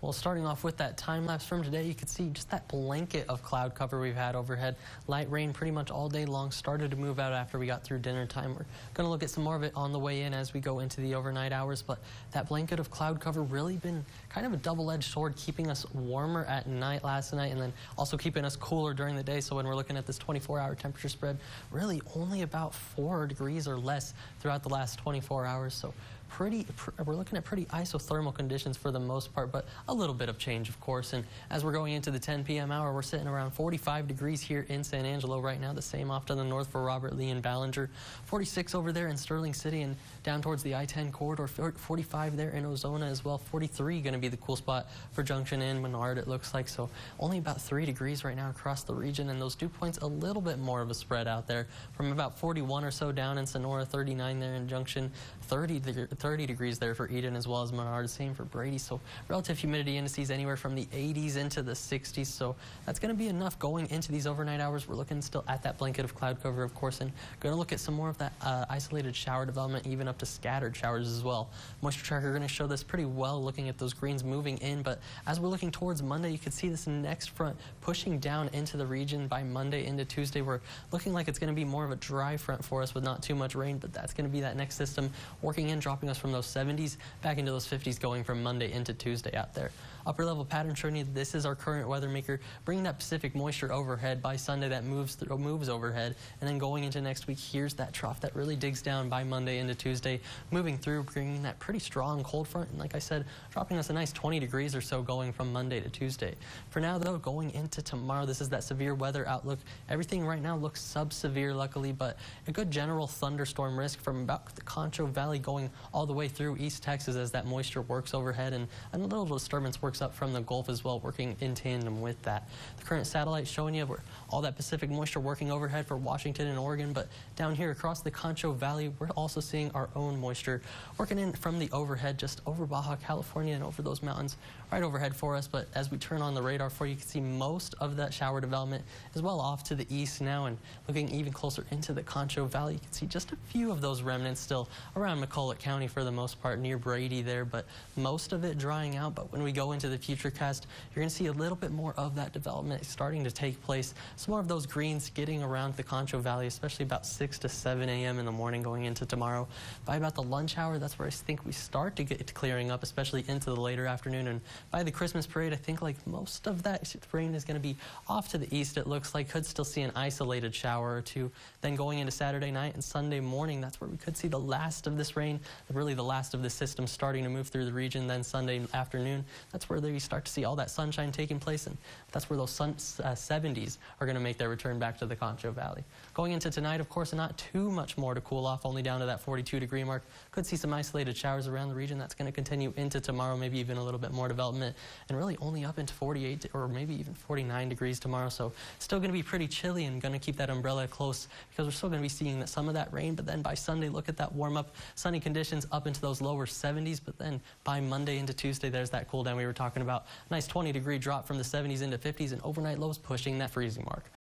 Well, starting off with that time lapse from today, you can see just that blanket of cloud cover we've had overhead. Light rain pretty much all day long, started to move out after we got through dinner time. We're going to look at some more of it on the way in as we go into the overnight hours, but that blanket of cloud cover really been kind of a double-edged sword, keeping us warmer at night last night and then also keeping us cooler during the day. So when we're looking at this 24-hour temperature spread, really only about 4 degrees or less throughout the last 24 hours. So we're looking at pretty isothermal conditions for the most part, but a little bit of change, of course. And as we're going into the 10 p.m. hour, we're sitting around 45 degrees here in San Angelo right now, the same off to the north for Robert Lee and Ballinger, 46 over there in Sterling City and down towards the I-10 corridor, 45 there in Ozona as well, 43 going to be the cool spot for Junction and Menard, it looks like. So only about 3 degrees right now across the region, and those dew points a little bit more of a spread out there from about 41 or so down in Sonora, 39 there in Junction, 30 degrees there for Eden as well as Menard, same for Brady. So relative humidity indices anywhere from the 80s into the 60s. So that's going to be enough going into these overnight hours. We're looking still at that blanket of cloud cover, of course, and going to look at some more of that isolated shower development, even up to scattered showers as well. Moisture tracker going to show this pretty well, looking at those greens moving in. But as we're looking towards Monday, you can see this next front pushing down into the region by Monday into Tuesday. We're looking like it's going to be more of a dry front for us with not too much rain, but that's going to be that next system working in, dropping us from those 70s back into those 50s going from Monday into Tuesday out there. Upper level pattern showing you this is our current weather maker, bringing that Pacific moisture overhead. By Sunday that moves overhead, and then going into next week, here's that trough that really digs down by Monday into Tuesday, moving through, bringing that pretty strong cold front, and like I said, dropping us a nice 20 degrees or so going from Monday to Tuesday. For now though, going into tomorrow, this is that severe weather outlook. Everything right now looks sub-severe luckily, but a good general thunderstorm risk from about the Concho Valley going all the way through East Texas as that moisture works overhead, and a little disturbance works up from the Gulf as well, working in tandem with that. The current satellite showing you where all that Pacific moisture working overhead for Washington and Oregon, but down here across the Concho Valley, we're also seeing our own moisture working in from the overhead just over Baja California and over those mountains right overhead for us. But as we turn on the radar for you, can see most of that shower development as well off to the east now, and looking even closer into the Concho Valley, you can see just a few of those remnants still around McCulloch County for the most part, near Brady there, but most of it drying out. But when we go into the futurecast, you're going to see a little bit more of that development starting to take place. Some more of those greens getting around the Concho Valley, especially about 6 to 7 a.m. in the morning going into tomorrow. By about the lunch hour, that's where I think we start to get clearing up, especially into the later afternoon. And by the Christmas parade, I think like most of that rain is going to be off to the east. It looks like could still see an isolated shower or two. Then going into Saturday night and Sunday morning, that's where we could see the last of this rain, really the last of the system starting to move through the region. Then Sunday afternoon, that's where you start to see all that sunshine taking place, and that's where those 70s are going to make their return back to the Concho Valley. Going into tonight, of course, not too much more to cool off, only down to that 42-degree mark. Could see some isolated showers around the region. That's going to continue into tomorrow, maybe even a little bit more development, and really only up into 48 or maybe even 49 degrees tomorrow. So still going to be pretty chilly, and going to keep that umbrella close because we're still going to be seeing some of that rain. But then by Sunday, look at that warm up, sunny conditions up into those lower 70s. But then by Monday into Tuesday, there's that cool down we were talking about. Nice 20-degree drop from the 70s into 50s, and overnight lows pushing that freezing mark.